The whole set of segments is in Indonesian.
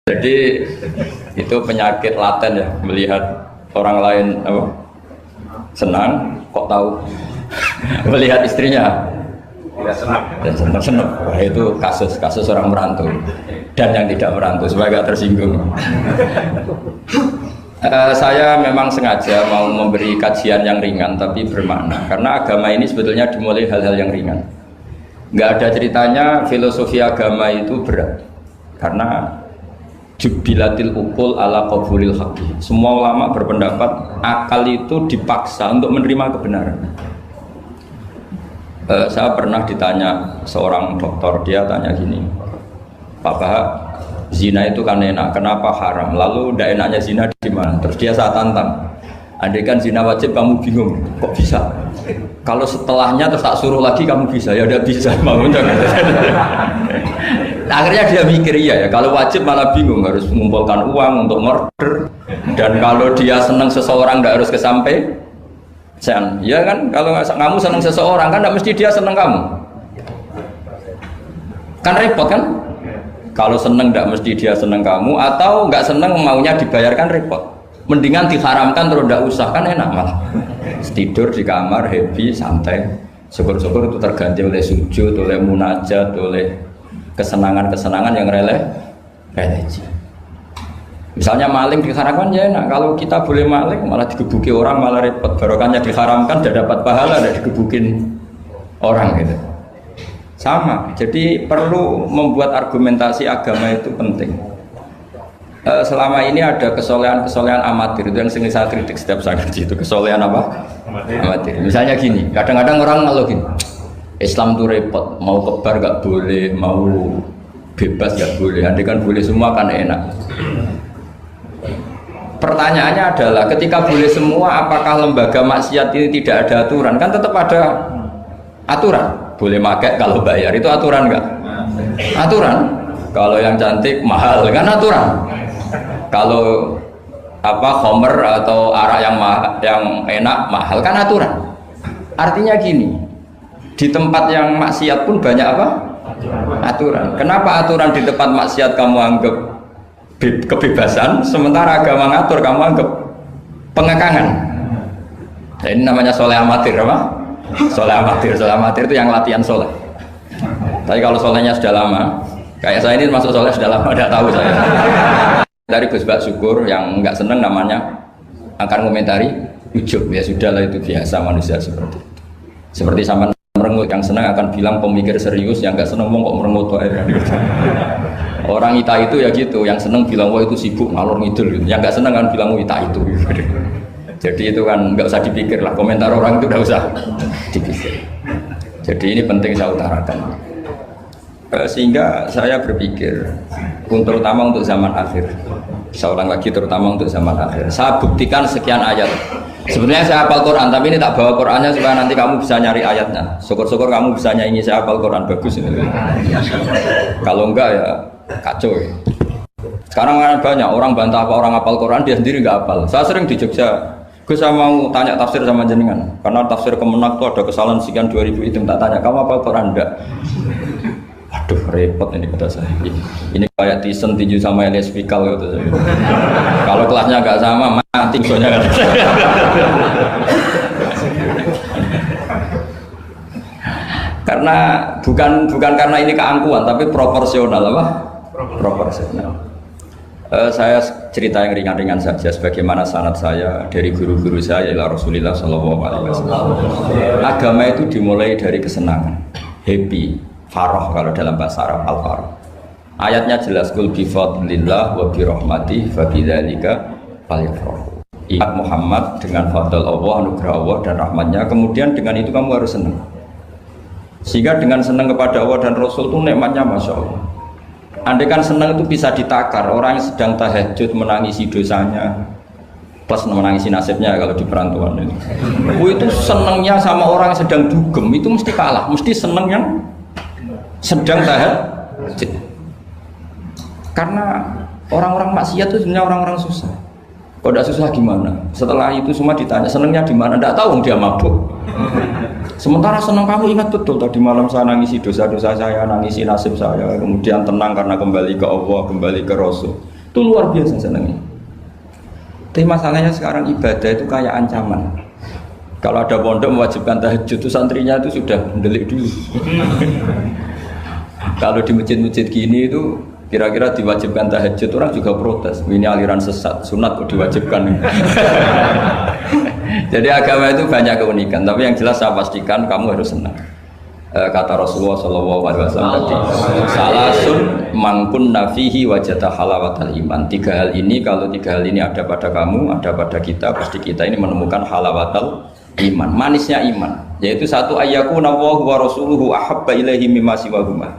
Jadi itu penyakit laten ya, melihat orang lain apa, senang kok tahu melihat istrinya tidak senang dan senang. Wah, itu kasus orang merantau dan yang tidak merantau supaya gak tersinggung. Saya memang sengaja mau memberi kajian yang ringan tapi bermakna, karena agama ini sebetulnya dimulai hal-hal yang ringan. Nggak ada ceritanya filosofi agama itu berat, karena jubilatil ukul ala qabulil haqqi. Semua ulama berpendapat akal itu dipaksa untuk menerima kebenaran. Saya pernah ditanya seorang dokter, dia tanya gini, Pak Bahak, zina itu kan enak, kenapa haram? Lalu tidak enaknya zina di mana? Terus dia saya tantang, andai kan zina wajib kamu bingung, kok bisa? Kalau setelahnya terus tak suruh lagi kamu bisa, ya udah bisa. Akhirnya dia mikir ya, kalau wajib malah bingung, harus mengumpulkan uang untuk murder. Dan kalau dia senang seseorang tidak harus kesampaian, ya kan? Kalau kamu senang seseorang kan tidak mesti dia senang kamu, kan repot kan? Kalau senang tidak mesti dia senang kamu, atau nggak senang maunya dibayarkan repot. Mendingan diharamkan terus tidak usah, kan enak malah. Tidur di kamar happy santai, syukur-syukur itu terganti oleh sujud, oleh munajat, oleh kesenangan-kesenangan yang religi. Misalnya maling diharamkan ya enak, kalau kita boleh maling malah digebuki orang malah repot. Barokahnya diharamkan tidak dapat pahala, tidak digebukin orang gitu. Sama, jadi perlu membuat argumentasi agama itu penting. Selama ini ada kesolehan-kesolehan amatir, itu yang sering saya kritik setiap saya ngaji, itu kesolehan apa? Amatir. Misalnya gini, kadang-kadang orang ngeluh gini, Islam itu repot, mau kebar gak boleh, mau bebas gak boleh, andai kan boleh semua kan enak. Pertanyaannya adalah, ketika boleh semua, apakah lembaga maksiat ini tidak ada aturan? Kan tetap ada aturan. Boleh pakai kalau bayar, itu aturan enggak? Aturan. Kalau yang cantik mahal kan aturan. Kalau apa khomer atau arak yang enak mahal kan aturan. Artinya gini, di tempat yang maksiat pun banyak apa? Aturan. Kenapa aturan di tempat maksiat kamu anggap kebebasan, sementara agama ngatur kamu anggap pengekangan? Nah, ini namanya soleh amatir apa? Soleh amatir itu yang latihan soleh. Tapi kalau solehnya sudah lama, kayak saya ini masuk soleh sudah lama, tidak tahu saya. Dari Gus Bak Syukur yang nggak seneng namanya akan komentari ujub, ya sudahlah itu biasa manusia seperti itu. Seperti sama merengut, yang senang akan bilang pemikir serius, yang nggak seneng kok merengut aja. Orang ita itu ya gitu, yang seneng bilang wah itu sibuk ngalor ngidul, yang nggak seneng kan bilang wah ita itu. Jadi itu kan nggak usah dipikir lah, komentar orang itu nggak usah dipikir. Jadi ini penting saya utarakan. Sehingga saya berpikir, terutama untuk zaman akhir, saya ulang lagi terutama untuk zaman akhir, saya buktikan sekian ayat. Sebenarnya saya hafal Quran, tapi ini tak bawa Qurannya supaya nanti kamu bisa nyari ayatnya. Syukur-syukur kamu bisa nyanyi saya hafal Quran, bagus ini. Kalau enggak ya kacau ya. Sekarang kan banyak orang bantah apa orang hafal Quran, dia sendiri nggak hafal. Saya sering di Jogja, saya mau tanya tafsir sama jenengan, karena tafsir Kemenak itu ada kesalahan sekian 2000 itu, tak tanya kamu hafal Quran enggak? Aduh repot ini kata saya. Ini kayak Tyson tinju sama Elias Pikal gitu. Kalau kelasnya nggak sama mati soalnya kan. Karena bukan karena ini keangkuhan, tapi proporsional apa? Proporsional. Saya cerita yang ringan-ringan saja, sebagaimana sanad saya dari guru-guru saya ila Rasulullah SAW. Agama itu dimulai dari kesenangan, happy. Faroh kalau dalam bahasa Arab al-faroh. Ayatnya jelas, kul bi fadlillah wa bi rahmatih fa bidzalika falyafrahu. Ingat Muhammad dengan fadl Allah, anugerah Allah dan rahmatnya, kemudian dengan itu kamu harus senang. Sehingga dengan senang kepada Allah dan Rasul itu nikmatnya masya Allah. Andai kan senang itu bisa ditakar, orang yang sedang tahajud menangisi dosanya plus menangisi nasibnya kalau di perantauan itu. Itu senangnya sama orang yang sedang dugem itu mesti kalah, mesti senang yang sedang tahajud. Karena orang-orang maksiat itu sebenarnya orang-orang susah. Kalau tidak susah gimana? Setelah itu semua ditanya senangnya di mana? Tidak tahu, dia mabuk. Sementara senang kamu ingat betul tadi malam saya nangisi dosa-dosa saya, nangisi nasib saya, kemudian tenang karena kembali ke Allah, kembali ke Rasul. Itu luar biasa senangnya. Tapi masalahnya sekarang ibadah itu kayak ancaman. Kalau ada pondok mewajibkan tahajud itu santrinya itu sudah mendelik dulu. Kalau di masjid-masjid gini itu kira-kira diwajibkan tahajud orang juga protes. Ini aliran sesat, sunat kok diwajibkan. Jadi agama itu banyak keunikan. Tapi yang jelas saya pastikan kamu harus senang. Kata Rasulullah SAW tadi, salasun mangkun nafihi wajata halawatal iman. 3 hal ini, kalau 3 hal ini ada pada kamu, ada pada kita, pasti kita ini menemukan halawatal iman, manisnya iman. Yaitu satu, ayyakuna Allahu wa rasuluhu ahabba ilaihi mimma siwahuma.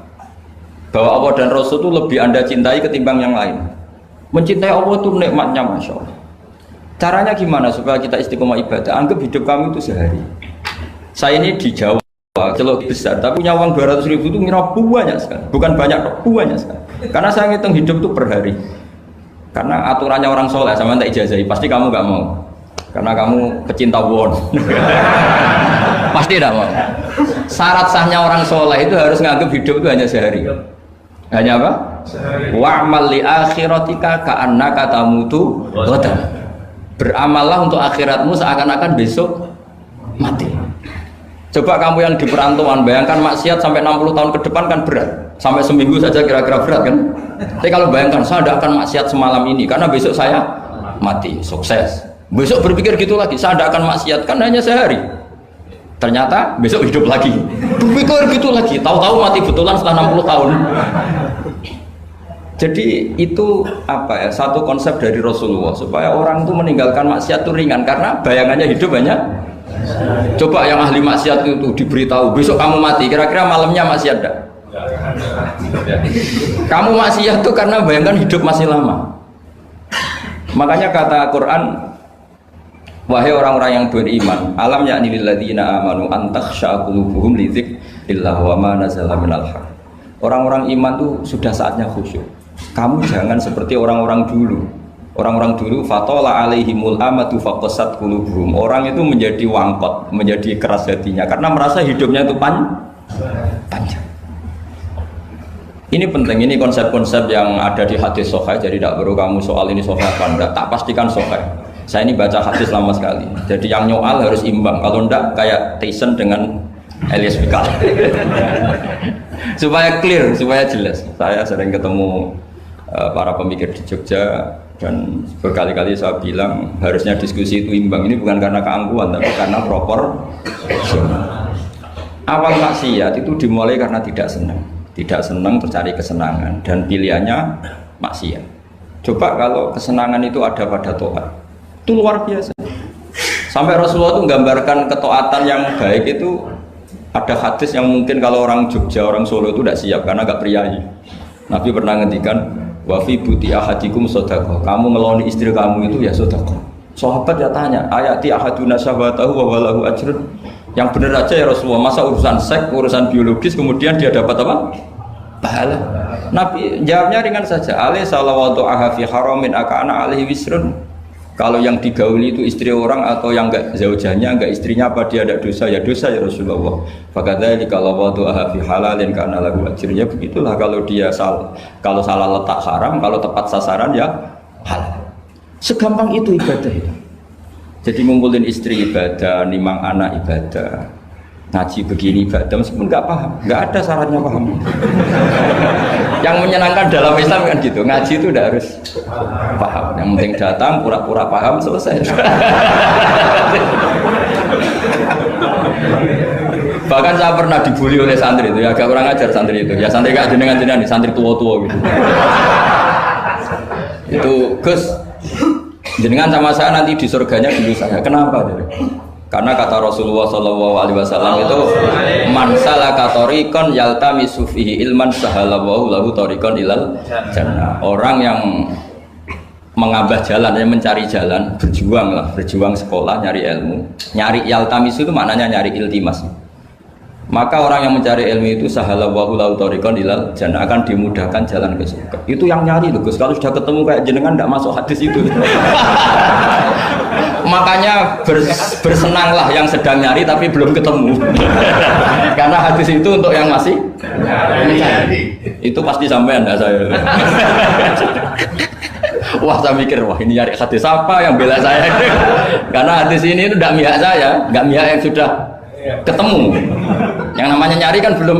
Bahwa Allah dan Rasul itu lebih Anda cintai ketimbang yang lain. Mencintai Allah itu nikmatnya Masya Allah. Caranya gimana supaya kita istiqomah ibadah? Anggap hidup kamu itu sehari. Saya ini di Jawa celok besar, tapi punya uang 200.000 itu ngira banyak sekali. Bukan banyak, banyak sekali. Karena saya ngitung hidup itu per hari. Karena aturannya orang soleh, sama tak ijazahi, pasti kamu nggak mau. Karena kamu pecinta won. Pasti tidak mau. Syarat sahnya orang soleh itu harus nganggap hidup itu hanya sehari. Hanya apa? Wa'mal li akhiratika ka'annaka tamutu ghadan. Beramallah untuk akhiratmu seakan-akan besok mati. Coba kamu yang di perantauan, bayangkan maksiat sampai 60 tahun ke depan kan berat. Sampai seminggu saja kira-kira berat kan. Tapi kalau bayangkan saya tidak akan maksiat semalam ini karena besok saya mati, sukses. Besok berpikir gitu lagi, saya tidak akan maksiat kan hanya sehari. Ternyata besok hidup lagi. Berpikir gitu lagi, tahu-tahu mati betulan setelah 60 tahun. Jadi itu apa ya, satu konsep dari Rasulullah supaya orang itu meninggalkan maksiat itu ringan karena bayangannya hidup banyak. Coba yang ahli maksiat itu diberitahu besok kamu mati, kira-kira malamnya maksiat enggak? Kamu maksiat itu karena bayangkan hidup masih lama. Makanya kata Quran, wahai orang-orang yang beriman, alam ya'ni lil ladzina amanu an takhsha qulubuhum li dzikrillah wa ma nazala minal haq. Orang-orang iman itu sudah saatnya khusyuk. Kamu jangan seperti orang-orang dulu. Orang-orang dulu fatola alaihimul amatu faqasat qulubuhum. Orang itu menjadi wangkot, menjadi keras hatinya karena merasa hidupnya itu panjang. Ini penting, ini konsep-konsep yang ada di hadis sahih. Jadi tidak perlu kamu soal ini sahih apa enggak, tak pastikan sahih. Saya ini baca hadis lama sekali. Jadi yang nyoal harus imbang. Kalau enggak kayak Tyson dengan Elias Pikal. Supaya clear, supaya jelas. Saya sering ketemu para pemikir di Jogja dan berkali-kali saya bilang harusnya diskusi itu imbang. Ini bukan karena keangkuhan tapi karena proporsional. Awal maksiat itu dimulai karena tidak senang tercari kesenangan dan pilihannya maksiat. Coba kalau kesenangan itu ada pada taat, itu luar biasa. Sampai Rasulullah itu menggambarkan ketaatan yang baik itu. Ada hadis yang mungkin kalau orang Jogja, orang Solo itu tidak siap karena agak priayi. Nabi pernah ngendikan, wa fi buti ahadikum sedekah. Kamu ngeloni istri kamu itu ya sedekah. Sahabat ya tanya, ayati ahaduna syahwatahu wa walahu ajrun. Yang benar aja ya Rasulullah, masa urusan seks, urusan biologis kemudian dia dapat apa? Pahala. Nabi jawabnya ringan saja. Ali salawatu aha fi haramin akana alaihi wisrun. Kalau yang digauli itu istri orang atau yang enggak zaujahnya, enggak istrinya, apa dia ada dosa? Ya dosa ya Rasulullah. Fakadzalika kalau waktu fi halalin kana lahu ajrnya. Begitulah kalau dia kalau salah letak haram, kalau tepat sasaran ya halal. Segampang itu ibadah itu. Jadi ngumpulin istri ibadah, nimang anak ibadah, ngaji begini ibadah meskipun enggak paham, enggak ada syaratnya paham. Yang menyenangkan dalam Islam kan gitu, ngaji itu udah harus paham. Yang penting datang pura-pura paham selesai. Bahkan saya pernah dibully oleh santri itu, ya agak kurang ajar santri itu. Ya santri gak jenengan-jenengan, santri tua-tua gitu. Itu Gus, jenengan sama saya nanti di surganya dulu saya. Kenapa? Karena kata Rasulullah SAW itu man salaka tariqan yaltamisu fihi ilman sahalallahu lahu tariqan ilal jannah. Orang yang mengambah jalan, yang mencari jalan, berjuang sekolah, nyari ilmu. Nyari yaltamisu itu maknanya nyari iltimas. Maka orang yang mencari ilmu itu sahalallahu lahu tariqan ilal jannah, akan dimudahkan jalan ke surga. Itu yang nyari loh Gus. Kalau sudah ketemu kayak jenengan enggak masuk hadis itu. Makanya bersenanglah yang sedang nyari tapi belum ketemu. Karena hadis itu untuk yang masih mencari. Itu pasti sampai Anda saya. Wah saya mikir, wah ini nyari hadis apa yang bela saya? Karena hadis ini itu tidak mihak saya, nggak mihak yang sudah ketemu. Yang namanya nyari kan belum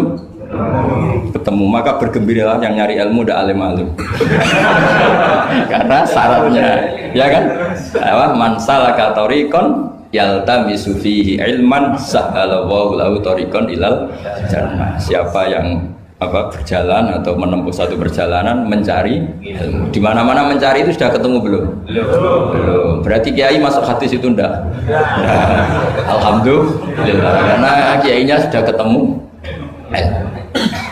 ketemu, maka bergembiralah yang nyari ilmu udah alim-alim. Karena syaratnya, ya kan? Man salaka tariqan yaltamisu fihi ilman sahhalallahu lahu tariqan ilal jannah. Siapa yang berjalan atau menempuh satu perjalanan mencari ilmu. Di mana-mana mencari itu sudah ketemu belum? Belum. Berarti kiai masuk hadis itu enggak? Alhamdulillah. Karena kiainya sudah ketemu ilmu.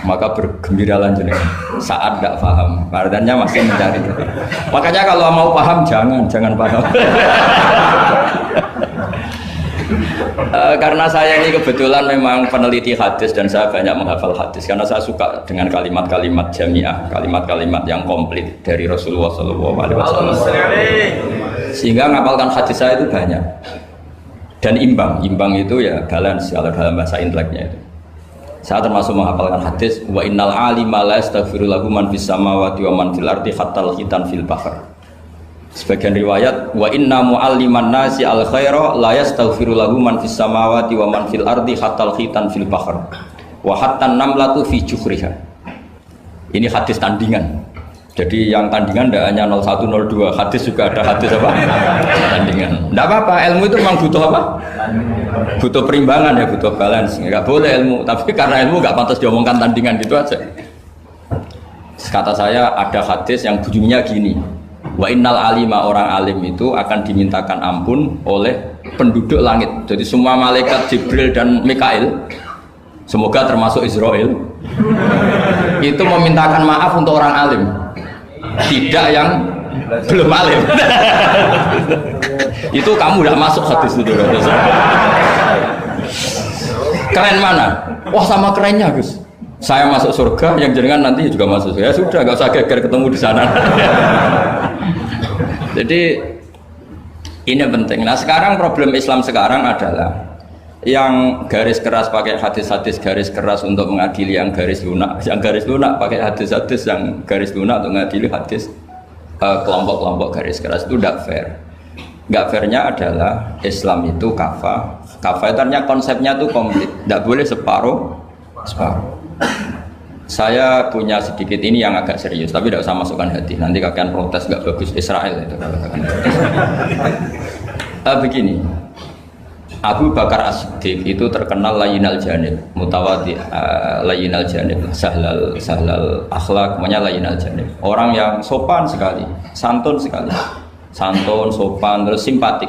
Maka bergembiralah jenengan saat tidak paham. Artinya masih mencari. Makanya kalau mau paham jangan paham. Karena saya ini kebetulan memang peneliti hadis dan saya banyak menghafal hadis karena saya suka dengan kalimat-kalimat jamiah, kalimat-kalimat yang komplit dari Rasulullah SAW. Sehingga ngapalkan hadis saya itu banyak dan imbang itu ya balance kalau dalam bahasa inteleknya itu. Saya termasuk menghafalkan hadis wa innal alima la yastaghfiru lahu man fis samawati wa man fil ardi hatta al-khitan fil bahr. Sebagian riwayat wa inna mu'alliman nasi al khaira la yastaghfiru lahu man fis samawati wa man fil ardi hatta al-khitan fil bahr wa hatta an-namlatu fi juhriha. Ini hadis tandingan. Jadi yang tandingan tidak hanya 01 02, hadis juga ada hadis apa? Tandingan. Tidak apa-apa, ilmu itu memang butuh apa? Butuh perimbangan ya, butuh balance. Enggak boleh ilmu, tapi karena ilmu enggak pantas diomongkan tandingan gitu aja. Kata saya ada hadis yang bunyinya gini. Wa innal alima, orang alim itu akan dimintakan ampun oleh penduduk langit. Jadi semua malaikat Jibril dan Mikail, semoga termasuk Israel, itu memintakan maaf untuk orang alim, tidak yang belum alim. Itu kamu tidak masuk hadis itu. Keren mana? Wah sama kerennya Gus. Saya masuk surga, yang jenengan nanti juga masuk. Ya sudah, nggak usah geger ketemu di sana. Jadi ini penting. Nah sekarang problem Islam sekarang adalah yang garis keras pakai hadis-hadis garis keras untuk mengadili yang garis lunak pakai hadis-hadis yang garis lunak untuk mengadili hadis kelompok-kelompok garis keras itu tidak fair. Nggak fairnya adalah Islam itu kafah itu artinya konsepnya itu komplit, tidak boleh separuh. Saya punya sedikit ini yang agak serius, tapi tidak usah masukkan hati. Nanti kalian protes nggak bagus Israel itu. Begini, Abu Bakar As-Siddiq itu terkenal layinal janib, mutawadi, layinal janib, sahlal akhlak, namanya layinal janib. Orang yang sopan sekali, santun sekali, santun, sopan, terus simpatik,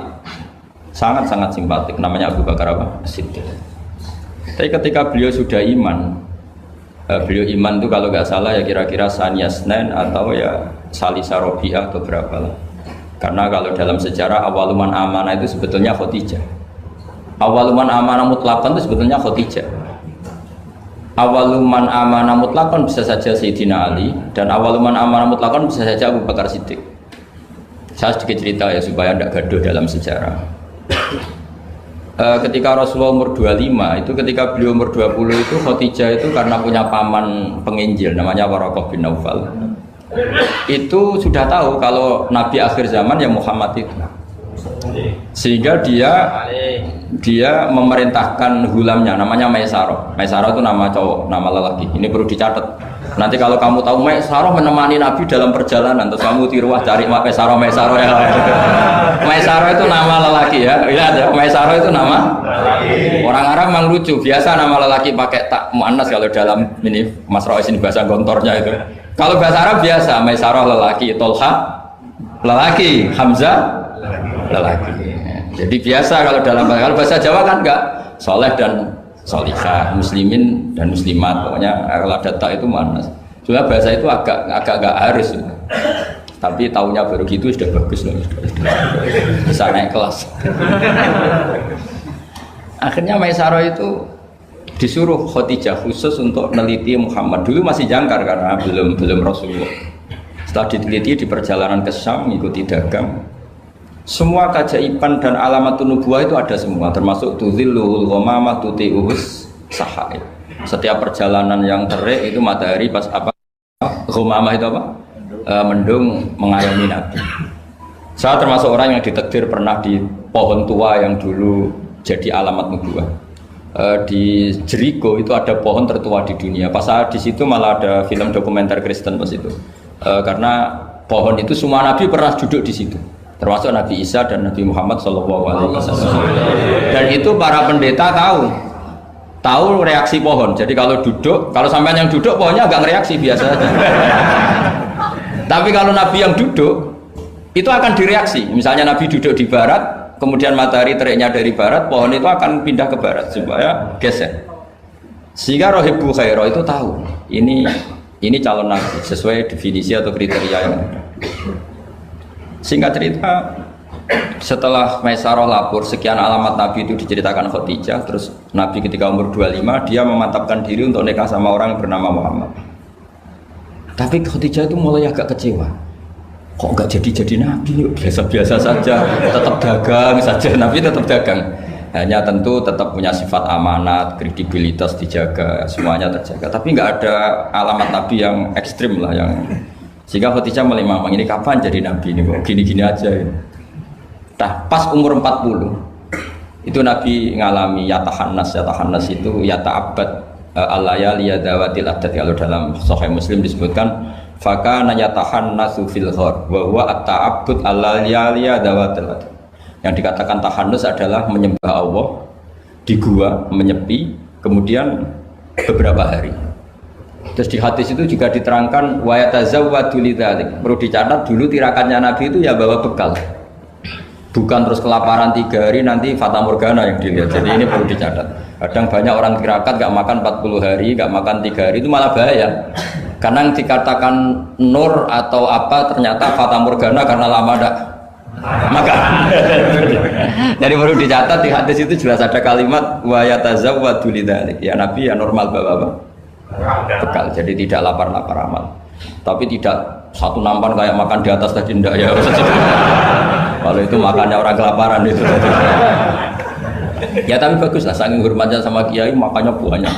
sangat simpatik. Namanya Abu Bakar As-Siddiq. Tapi ketika beliau sudah iman, beliau iman itu kalau nggak salah ya kira-kira Saniyasnen atau ya Salisa Robiah atau berapa lah. Karena kalau dalam sejarah awaluman amanah itu sebetulnya Khadijah. Awaluman amanah mutlakon itu sebetulnya Khadijah. Awaluman amanah mutlakon bisa saja Sayyidina Ali dan awaluman amanah mutlakon bisa saja Abu Bakar Siddiq. Saya sedikit cerita ya supaya tidak gaduh dalam sejarah. Ketika Rasulullah umur 25 itu, ketika beliau umur 20 itu Khadijah itu karena punya paman penginjil namanya Waraqah bin Naufal, itu sudah tahu kalau Nabi akhir zaman ya Muhammad itu, sehingga dia memerintahkan hulamnya namanya Maisarah. Maisarah itu nama cowok, nama lelaki. Ini perlu dicatat. Nanti kalau kamu tahu Maisarah menemani Nabi dalam perjalanan, terus kamu tiruah cari Maisarah ya. Maisarah itu nama lelaki ya. Lihat ya, Maisarah itu nama. Orang Arab memang lucu. Biasa nama lelaki pakai tak muannas kalau dalam ini Mas Rois ini bahasa gontornya itu. Kalau bahasa Arab biasa Maisarah lelaki, Tolha lelaki, Hamzah lelaki. Jadi biasa kalau kalau bahasa Jawa kan enggak, soleh dan solihah, muslimin dan muslimat, pokoknya kalau ada tak itu manas. Cuma bahasa itu agak harus, tapi tahunya baru gitu sudah bagus loh, bisa naik kelas. Akhirnya Maisarah itu disuruh Khadijah khusus untuk meneliti Muhammad. Dulu masih jangkar karena belum Rasulullah. Setelah diteliti di perjalanan ke Syam, mengikuti dagang. Semua keajaiban dan alamat nubuwah itu ada semua, termasuk tuzilluhul ghamamah tuti'uhus sahaib. Setiap perjalanan yang terik itu matahari pas apa? Ghamamah itu apa? mendung mengayomi Nabi. Saya termasuk orang yang ditakdir pernah di pohon tua yang dulu jadi alamat nubuwah. Di Jericho itu ada pohon tertua di dunia. Pas saya di situ malah ada film dokumenter Kristen pas itu. Karena pohon itu semua Nabi pernah duduk di situ, termasuk Nabi Isa dan Nabi Muhammad SAW. Dan itu para pendeta tahu reaksi pohon. Jadi kalau duduk, kalau sampean yang duduk pohonnya agak reaksi biasa saja. Tapi kalau Nabi yang duduk itu akan direaksi. Misalnya Nabi duduk di barat, kemudian matahari teriknya dari barat, pohon itu akan pindah ke barat supaya geser. Sehingga Rohibbu Khairo itu tahu ini calon Nabi sesuai definisi atau kriteria yang ada. Singkat cerita, setelah Maisarah lapor sekian alamat Nabi itu diceritakan Khadijah, terus Nabi ketika umur 25 dia memantapkan diri untuk nikah sama orang yang bernama Muhammad. Tapi Khadijah itu mulai agak kecewa. Kok nggak jadi Nabi? Biasa-biasa saja, tetap dagang saja. Nabi tetap dagang. Hanya tentu tetap punya sifat amanat, kredibilitas dijaga, semuanya terjaga. Tapi nggak ada alamat Nabi yang ekstrim lah yang sehingga Khadijah mulai mamang ini kapan jadi Nabi ini kok gini-gini aja ini. Nah, pas umur 40 itu Nabi ngalami yatahannas itu yata'abbad al-layali yadawatil adat. Kalau dalam Sahih Muslim disebutkan fakana yatahannasu fil ghar wa huwa at-ta'abbud al-layali yadawatil adat. Yang dikatakan tahannus adalah menyembah Allah di gua, menyepi, kemudian beberapa hari. Terus di hadis itu juga diterangkan wa yatazawwadu lidzalik. Perlu dicatat dulu tirakannya Nabi itu ya bawa bekal. Bukan terus kelaparan 3 hari nanti fata morgana yang dilihat. Jadi ini perlu dicatat. Kadang banyak orang tirakat gak makan 40 hari, gak makan 3 hari itu malah bahaya. Karena yang dikatakan nur atau apa ternyata fata morgana karena lama gak makan. Jadi perlu dicatat di hadis itu jelas ada kalimat wa yatazawwadu lidzalik. Ya Nabi ya normal bawa apa? Bekal. Jadi tidak lapar-lapar amat. Tapi tidak satu nampan kayak makan di atas tadi ndak ya. Kalau itu makannya orang kelaparan itu. Ya tapi bagus lah, saking hormatnya sama kiai makannya banyak.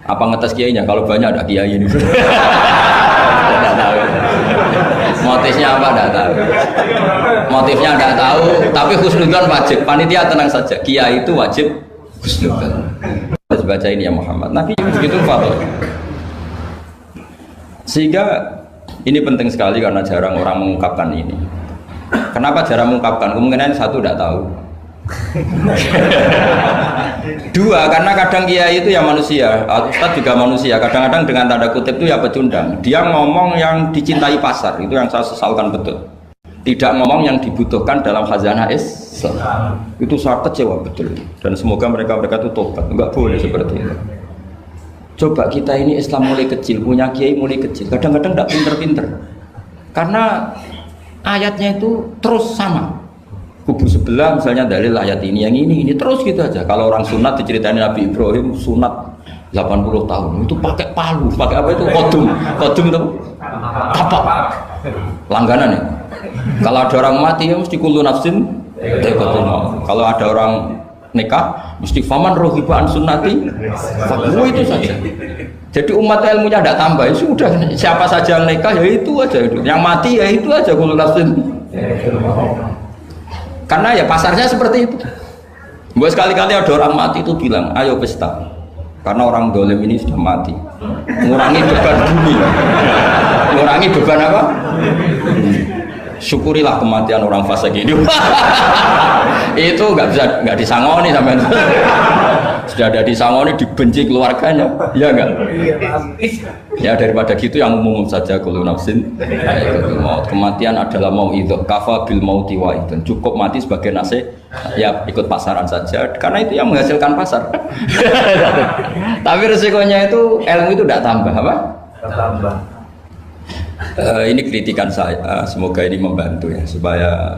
Apa ngetes kiainya? Kalau banyak ada kiai ini. Tidak tahu. Motifnya apa? Tidak tahu. Motifnya tidak tahu. Tapi husnudzon wajib. Panitia tenang saja. Kiai itu wajib husnudzon. Harus baca ini ya Muhammad. Nabi begitu fatwa. Sehingga ini penting sekali karena jarang orang mengungkapkan ini. Kenapa jarang mengungkapkan? Kemungkinan satu tidak tahu. Dua, karena kadang kiai itu ya manusia, Ustadz juga manusia. Kadang-kadang dengan tanda kutip itu ya pecundang. Dia ngomong yang dicintai pasar, itu yang saya sesalkan betul. Tidak ngomong yang dibutuhkan dalam khazanah Islam. Itu saya kecewa betul. Dan semoga mereka itu tobat. Enggak boleh seperti itu. Coba kita ini Islam mulai kecil, punya kiai mulai kecil. Kadang-kadang tidak pinter-pinter. Karena ayatnya itu terus sama. Kubu sebelah misalnya dalil ayat ini, yang ini terus gitu aja. Kalau orang sunat diceritain Nabi Ibrahim sunat 80 tahun itu pakai palu, pakai apa itu kodum itu tapak langganan ya. Kalau ada orang mati ya mesti kullu nafsin dha'iqatul maut. Kalau ada orang nikah mesti faman rohiba an sunnati fakmu, itu saja. Jadi umat ilmunya tidak tambah, ya sudah siapa saja yang nikah ya itu aja, yang mati ya itu aja kullu nafsin. Karena ya pasarnya seperti itu. Buat sekali-kali ada orang mati itu bilang, ayo pesta. Karena orang dolim ini sudah mati. Ngurangi beban bumi. Ngurangi beban apa? Syukurilah kematian orang fasik ini. Itu nggak disangoni sampai. Sudah ada disangoni, dibenci keluarganya, ya enggak? Ya daripada gitu yang umum saja kullu nafsin maut. Kematian adalah mau'idhah, kafa bil mauti wa'idun. Cukup mati sebagai nasihat, ya ikut pasaran saja karena itu yang menghasilkan pasar. Tapi resikonya itu ilmu itu tidak tambah apa? Tambah. Ini kritikan saya, semoga ini membantu ya supaya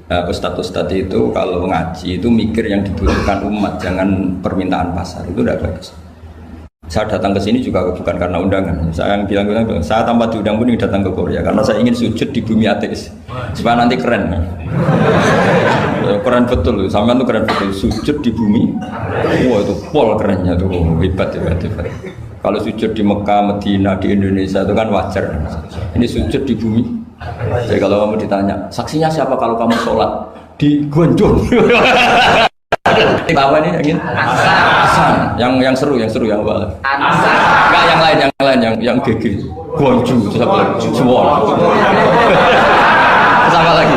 ustadz-ustadz itu kalau ngaji itu mikir yang dibutuhkan umat, jangan permintaan pasar, itu tidak bagus. Saya datang ke sini juga bukan karena undangan. Saya yang bilang saya tanpa diundang pun datang ke Korea karena saya ingin sujud di bumi ateis supaya nanti keren. Keren betul, sampean tuh keren betul, sujud di bumi. Wah itu pol kerennya tuh, hebat. Kalau sujud di Mekah, Medina, di Indonesia itu kan wajar. Ini sujud di bumi. Jadi kalau kamu ditanya, saksinya siapa kalau kamu sholat di Gonjong? Apa ini yang ini? Hasan. Yang seru yang apa? Enggak yang lain yang gigi. Gonju, siapa? Suwon. Sama lagi.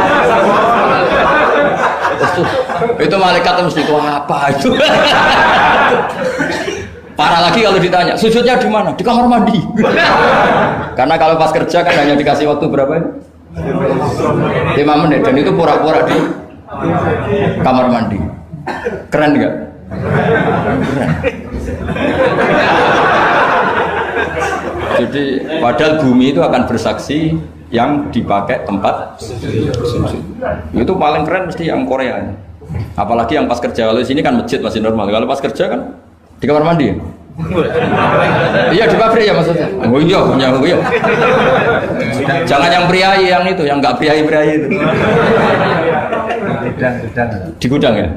Itu malaikat mesti itu apa itu? Parah lagi kalau ditanya, sujudnya di mana? Di kamar mandi. Karena kalau pas kerja kan hanya dikasih waktu berapa ini? 5 menit dan itu pura-pura di kamar mandi. Keren nggak? Keren. Jadi padahal bumi itu akan bersaksi yang dipakai tempat sujud. Itu paling keren mesti yang Korea. Apalagi yang pas kerja. Kalau di sini kan masjid masih normal. Kalau pas kerja kan di kamar mandi. Iya di pabrik ya maksudnya. Oh iya. Jangan yang priai yang itu, yang nggak priai itu. Di gudang ya.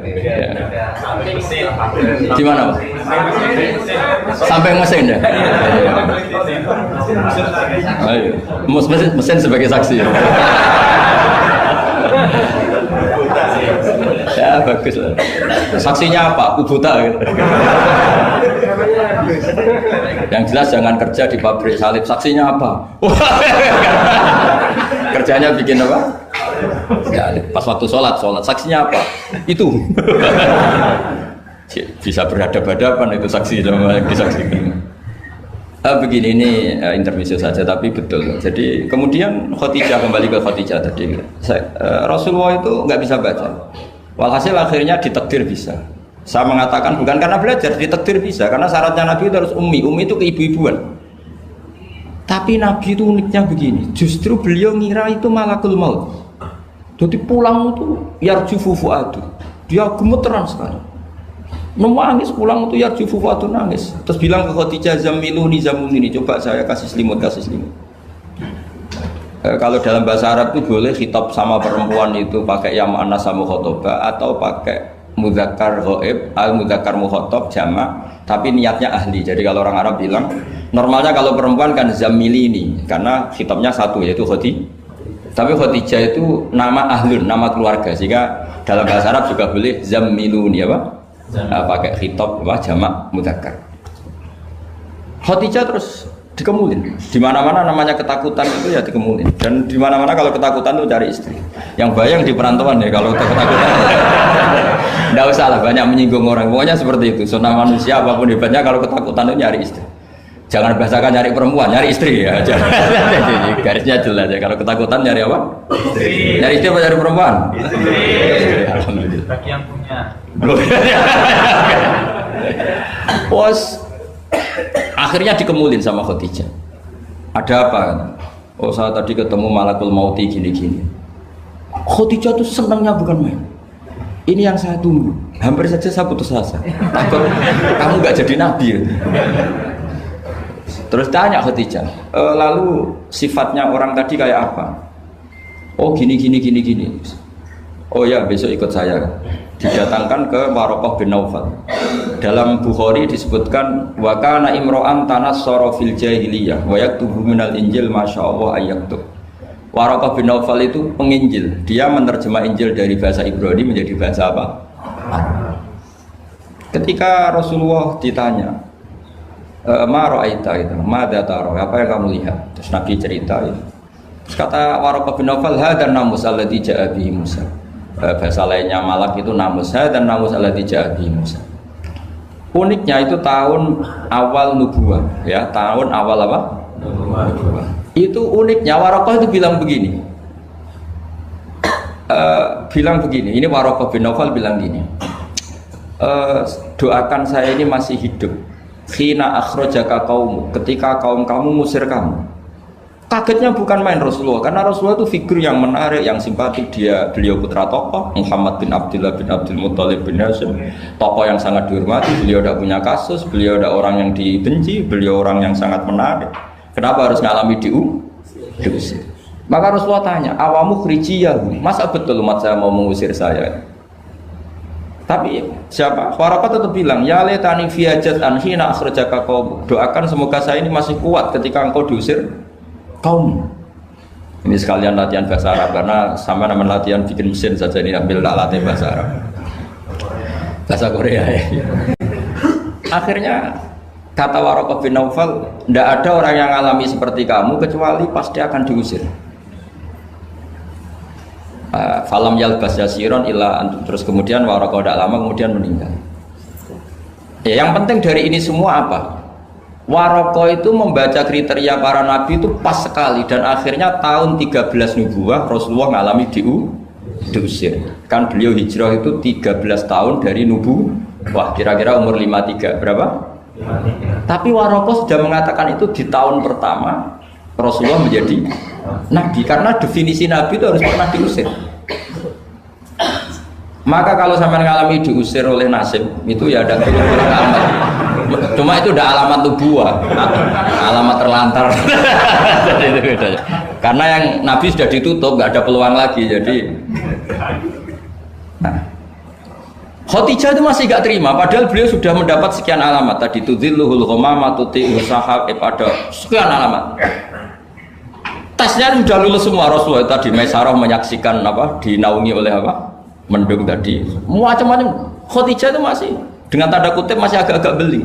Di mana Pak? Sampai mesin ya. Ayo, mesin sebagai saksi. Ya bagus lah. Saksinya apa? Kubuta gitu. Yang jelas jangan kerja di pabrik salib. Saksinya apa? Kerjanya bikin apa? Ya, pas waktu sholat. Saksinya apa? Itu. Bisa berhadapan-hadapan itu saksi sama yang disaksikan. Begini ini intermezzo saja tapi betul. Jadi kemudian Khadijah, kembali ke Khadijah tadi. Rasulullah itu nggak bisa baca. Walhasil akhirnya ditakdir bisa. Saya mengatakan bukan karena belajar, ditakdir bisa. Karena syaratnya Nabi itu harus ummi. Ummi itu keibu-ibuan. Tapi Nabi itu uniknya begini. Justru beliau ngira itu malakul maut. Jadi pulang itu yarjufu fuadu. Dia gemeteran sekali. Nangis pulang itu yarjufu fuadu nangis. Terus bilang ke Khadijah zamiluni zamulini. Coba saya kasih selimut. Kalau dalam bahasa Arab itu boleh khitab sama perempuan itu pakai yang muannas sama khotoba atau pakai mudzakkar ghaib, al-mudzakkar mukhatab jamak, tapi niatnya ahli. Jadi kalau orang Arab bilang, normalnya kalau perempuan kan zamilini karena khitabnya satu yaitu Khadijah. Tapi Khadijah itu nama ahlun, nama keluarga. Sehingga dalam bahasa Arab juga boleh zamiluni apa? Pakai khitab apa jamak mudzakkar. Khadijah terus dikemulin. Di mana-mana namanya ketakutan itu ya dikemulin. Dan di mana-mana kalau ketakutan itu cari istri. Yang bayang di perantauan ya kalau ketakutan. Nggak usah lah banyak menyinggung orang. Pokoknya seperti itu. Sunnah manusia apapun hebatnya kalau ketakutan itu nyari istri. Jangan bahasakan nyari perempuan, nyari istri ya. Garisnya jelas ya. Kalau ketakutan nyari apa? Istri. Nyari istri apa nyari perempuan? Istri. Alhamdulillah. Bagi yang punya. Bos. Akhirnya dikemulin sama Khadijah. Ada apa? Oh saya tadi ketemu malakul mauti gini-gini. Khadijah tuh senangnya bukan main. Ini yang saya tunggu. Hampir saja saya putus asa. Takut kamu nggak jadi nabi. Terus tanya Khadijah, lalu sifatnya orang tadi kayak apa? Oh gini. Oh ya besok ikut saya. Didatangkan ke Waraqah bin Naufal. Dalam Bukhari disebutkan wa kana imro'an tanassara fil jahiliyah wa yaktubu minal injil masyaallah ayaktub. Waraqah bin Naufal itu penginjil. Dia menerjemah Injil dari bahasa Ibrani menjadi bahasa apa? Ketika Rasulullah ditanya, ma ra'aita itu, madza tara? Apa yang kamu lihat? Terus Nabi cerita itu. Terus kata Waraqah bin Naufal, hadan namus alladzi ja'a bihi Musa. Bahasa lainnya malak itu namus, hadan namus alladzi ja'a bihi Musa. Uniknya itu tahun awal nubuwah, ya, tahun awal apa? Nubuwah. Itu uniknya Waraqah itu bilang begini. Ini Waraqah bin Naufal bilang gini. Doakan saya ini masih hidup. Khina akhrajaka qaum, ketika kaum kamu ngusir kamu. Kagetnya bukan main Rasulullah, karena Rasulullah itu figur yang menarik, yang simpatik. Beliau putra tokoh, Muhammad bin Abdullah bin Abdul Muttalib bin Hashim, tokoh yang sangat dihormati. Beliau tidak punya kasus, beliau ada orang yang dibenci, beliau orang yang sangat menarik. Kenapa harus ngalami diusir? Maka Rasulullah tanya, awamu khrijiyahu, masa betul umat saya mau mengusir saya? Tapi siapa? Waraqah tetap bilang, ya letani fiyajat anhina akhrajaka qaum. Doakan semoga saya ini masih kuat ketika engkau diusir kaum. Ini sekalian latihan bahasa Arab karena sama nama latihan bikin mesin saja ini ambil tak latih bahasa Arab. Bahasa Korea ya. Akhirnya kata Waraqah bin Naufal, tidak ada orang yang alami seperti kamu kecuali pasti akan diusir. Falam yalbas yasiron illa antum. Terus kemudian Waraqah tidak lama kemudian meninggal. Ya, yang penting dari ini semua apa? Waraqah itu membaca kriteria para nabi itu pas sekali dan akhirnya tahun 13 nubuwah Rasulullah mengalami diusir. Kan beliau hijrah itu 13 tahun dari nubuwah, kira-kira umur 53 berapa? 53. Tapi Waraqah sudah mengatakan itu di tahun pertama Rasulullah menjadi nabi, karena definisi nabi itu harus pernah diusir. Maka kalau sampai mengalami diusir oleh nasib itu ya ada alamat. Cuma itu udah alamat nubuwah, alamat terlantar. Jadi itu bedanya. Karena yang nabi sudah ditutup, nggak ada peluang lagi. Jadi, nah, Khadijah itu masih gak terima, padahal beliau sudah mendapat sekian alamat. Tadi tudzilluhul ghamamah tuti'u sahab, ada sekian alamat. Tesnya sudah lulus semua. Rasulullah tadi Maisarah menyaksikan apa, dinaungi oleh apa, mendung tadi, macam-macam. Khadijah itu masih dengan tanda kutip masih agak-agak beli,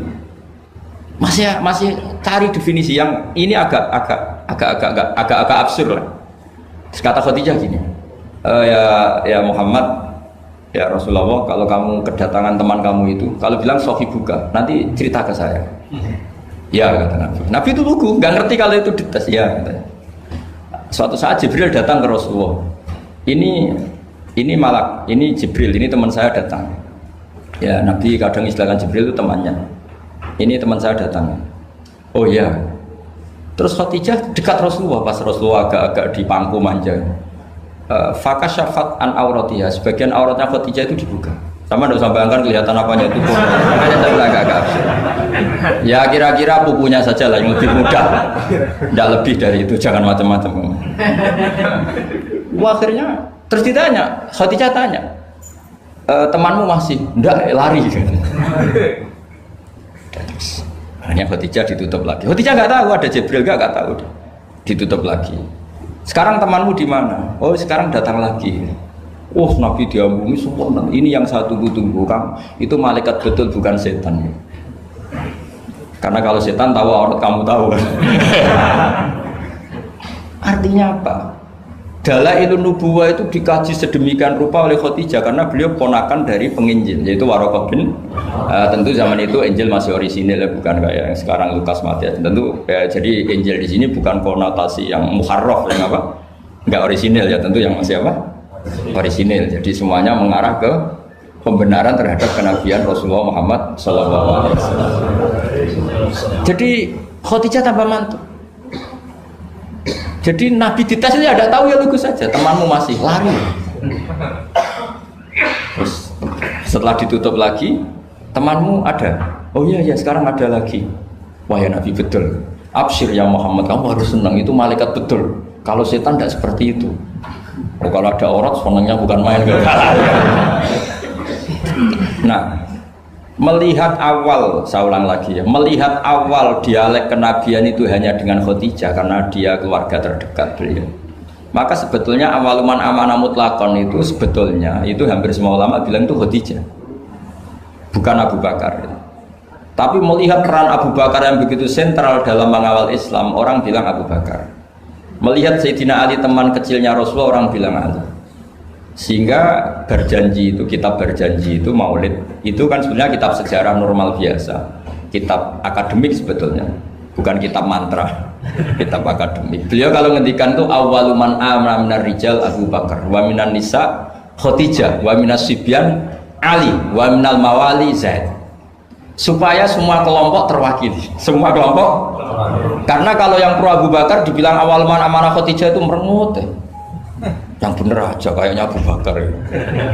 masih cari definisi yang ini agak absurd lah. Terus kata Khadijah gini, ya Muhammad, ya Rasulullah, kalau kamu kedatangan teman kamu itu, kalau bilang sohibuka, nanti cerita ke saya. Ya kata Nabi. Nabi itu lugu, nggak ngerti kalau itu dites. Ya katanya. Suatu saat Jibril datang ke Rasulullah. Ini malak, ini Jibril, ini teman saya datang. Ya Nabi kadang istilahkan Jibril itu temannya. Ini teman saya datang. Oh iya. Terus Khadijah dekat Rasulullah, pas Rasulullah agak-agak dipangku manja. Fakasyafat an auratiha, sebagian auratnya Khadijah itu dibuka. Sama tidak usah bayangkan kelihatan apanya itu. Makanya saya bilang agak absurd. Ya kira-kira pupunya saja lah yang lebih mudah. Tidak lebih dari itu, jangan macam-macam. Akhirnya terus ditanya, Khadijah tanya, temanmu masih? Tidak, lari. Terus hanya Khadijah ditutup lagi. Khadijah nggak tahu ada Jibril, nggak tahu. Ditutup lagi. Sekarang temanmu di mana? Oh sekarang datang lagi. Oh Nabi diambungi sempurna. Ini yang saya tunggu-tunggu, Kang. Itu malaikat betul, bukan setan. Karena kalau setan tahu aurat kamu tahu kan. Artinya apa? Dalailun nubuwah itu dikaji sedemikian rupa oleh Khadijah karena beliau ponakan dari penginjil, yaitu Waraqah bin. Tentu zaman itu Injil masih orisinil ya, bukan kayak yang sekarang Lukas Matius. Tentu jadi Injil di sini bukan konotasi yang muharraf yang apa? Enggak orisinil ya, tentu yang masih apa? Orisinil. Jadi semuanya mengarah ke pembenaran terhadap kenabian Rasulullah Muhammad SAW. Jadi Khadijah tambah mantap. Jadi Nabi dites itu ada tahu ya lugu saja. Temanmu masih lari. Terus setelah ditutup lagi, temanmu ada. Oh iya ya sekarang ada lagi. Wah ya Nabi betul. Absyir ya Muhammad, kamu harus senang, itu malaikat betul. Kalau setan tidak seperti itu. Oh, kalau ada aurat senangnya bukan main. Nah, melihat awal, saya ulang lagi ya, melihat awal dialek kenabian itu hanya dengan Khadijah karena dia keluarga terdekat beliau. Maka sebetulnya awaluman amanah mutlakon itu sebetulnya itu hampir semua ulama bilang itu Khadijah, bukan Abu Bakar. Tapi melihat peran Abu Bakar yang begitu sentral dalam mengawal Islam, orang bilang Abu Bakar. Melihat Sayyidina Ali teman kecilnya Rasulullah, orang bilang Ali. Sehingga berjanji itu, kitab berjanji itu maulid itu kan sebenarnya kitab sejarah normal biasa, kitab akademik sebetulnya, bukan kitab mantra, kitab akademik. Beliau kalau ngendikan itu awaluman amana minar rijal Abu Bakar, wa minan nisa Khadijah, wa minas sibyan Ali, wa minal mawali Zaid. Supaya semua kelompok terwakili, semua kelompok. Karena kalau yang pro Abu Bakar dibilang awaluman amanah Khadijah itu merengut. Yang bener aja kayaknya Abu Bakar.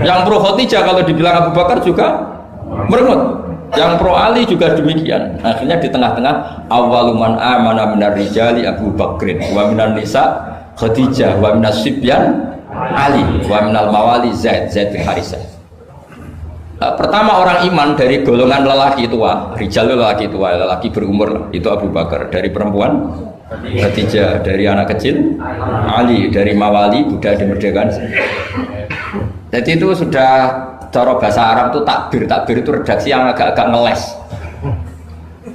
Yang pro Khadijah kalau dibilang Abu Bakar juga merengut. Yang pro Ali juga demikian. Akhirnya di tengah-tengah awaluman amana minar rijali Abu Bakrin, wa minan nisa Khadijah, wa minas sibyan Ali, wa minal mawali Zaid bin Harisah. Pertama orang iman dari golongan lelaki tua, rijal lelaki tua, lelaki berumur itu Abu Bakar. Dari perempuan Khadijah, dari anak kecil Ali, dari mawali budak dimerdekakan. Jadi itu sudah cara bahasa Arab itu takbir itu redaksi yang agak-agak ngeles.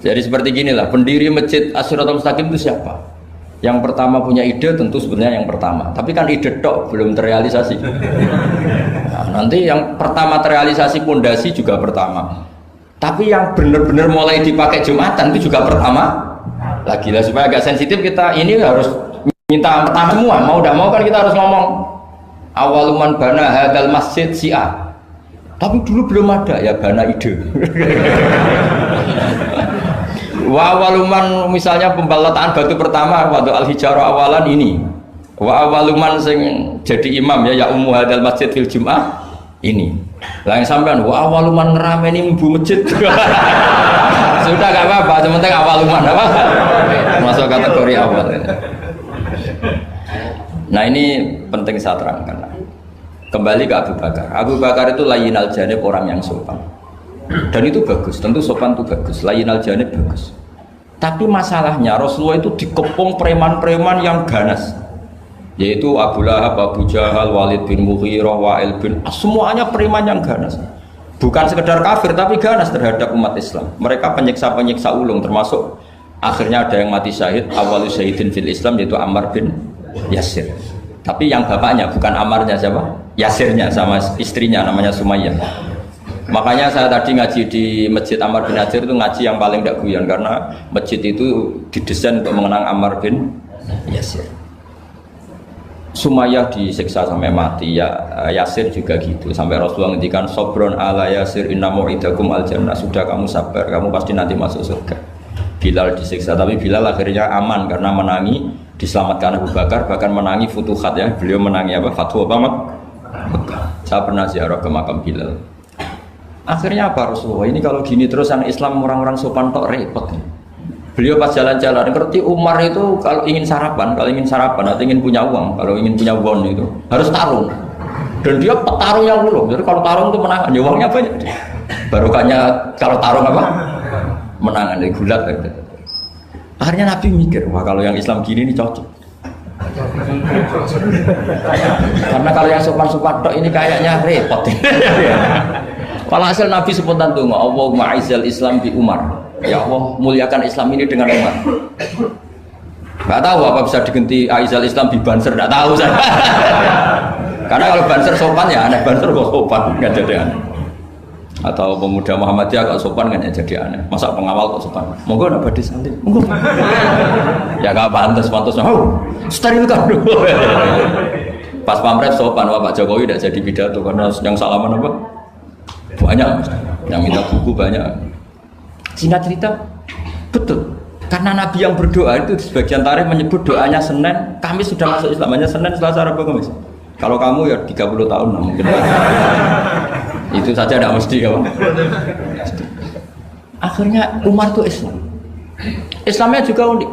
Jadi seperti gini lah, pendiri masjid As-Siratal Mustaqim itu siapa? Yang pertama punya ide tentu sebenarnya yang pertama, tapi kan ide tok belum terrealisasi. Nah, nanti yang pertama terrealisasi pondasi juga pertama, tapi yang benar-benar mulai dipakai Jumatan itu juga pertama lagi lah. Supaya agak sensitif kita ini harus minta pertama semua, mau tidak mau kan kita harus ngomong awaluman bana hadal masjid si'ah, tapi dulu belum ada ya bana ide. Wa awaluman misalnya pembalataan batu pertama waktu al-hijarah awalan ini. Wa awaluman sing jadi imam ya ummu hadal masjid fil jum'ah ini. Lah yang sampean wa awaluman ngerameni mbu masjid. Sudah enggak apa-apa, penting awaluman apa? Masuk kategori awal. Nah, ini penting saya terangkan. Kembali ke Abu Bakar. Abu Bakar itu layyinal janib, orang yang sopan. Dan itu bagus, tentu sopan itu bagus, layyinal janib bagus. Tapi masalahnya Rasulullah itu dikepung preman-preman yang ganas, yaitu Abu Lahab, Abu Jahal, Walid bin Mughirah, Wa'il bin semuanya preman yang ganas. Bukan sekedar kafir tapi ganas terhadap umat Islam. Mereka penyiksa-penyiksa ulung, termasuk akhirnya ada yang mati syahid, awalul syahidin fil Islam, yaitu Ammar bin Yasir. Tapi yang bapaknya bukan Ammarnya, siapa? Yasirnya sama istrinya namanya Sumayyah. Makanya saya tadi ngaji di Masjid Ammar bin Yasir itu ngaji yang paling tidak guyon, karena masjid itu didesain untuk mengenang Ammar bin Yasir. Sumayyah disiksa sampai mati, ya Yasir juga gitu, sampai Rasulullah ngendikan sobron ala Yasir inna mu'idakum al jannah, sudah kamu sabar, kamu pasti nanti masuk surga. Bilal disiksa, tapi Bilal akhirnya aman karena menangi, diselamatkan Abu Bakar, bahkan menangi futuhat ya, beliau menangi apa? Fatwa apa? Saya pernah ziarah ke makam Bilal. Akhirnya apa Rasulullah? Ini kalau gini terus yang Islam orang-orang sopan tok repot. Beliau pas jalan-jalan ngerti Umar itu kalau ingin sarapan atau ingin punya uang, kalau ingin punya uang itu harus tarung. Dan dia petarung yang dulu. Jadi kalau tarung itu menangan, ya uangnya banyak. Barokahnya kalau tarung apa? Menangan, ya gulat. Akhirnya Nabi mikir, wah kalau yang Islam gini ini cocok. Karena kalau yang sopan-sopan tok ini kayaknya repot. Walhasil Nabi spontan tuh, Allahumma a'izzal Islam bi Umar. Ya Allah, muliakan Islam ini dengan Umar. Gak tahu apa bisa diganti a'izzal Islam bi Banser, gak tahu saya. Karena kalau Banser sopan ya aneh, Banser kok sopan, gak jadi aneh. Atau pemuda Muhammadiyah kalau sopan kan ya jadi aneh. Masa pengawal kok sopan? Monggo nak badhe salib. Monggo. Ya gak pantas-pantas. Oh, steril kan. Pas pamret sopan, Pak Jokowi tidak jadi pidato karena yang salaman apa? Banyak, yang minta buku banyak. Singkat cerita, betul. Karena Nabi yang berdoa itu di sebagian tarikh menyebut doanya Senin, Kamis sudah masuk Islam. Hanya Senin, Selasa, Rabu, Kamis. Kalau kamu ya 30 tahun lah mungkin. Itu saja tidak mesti ya. Akhirnya Umar itu Islam. Islamnya juga unik.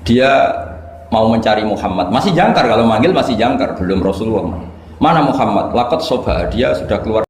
Dia mau mencari Muhammad. Masih jangkar, kalau manggil masih jangkar, belum Rasulullah. Mana Muhammad? Laqad soba, dia sudah keluar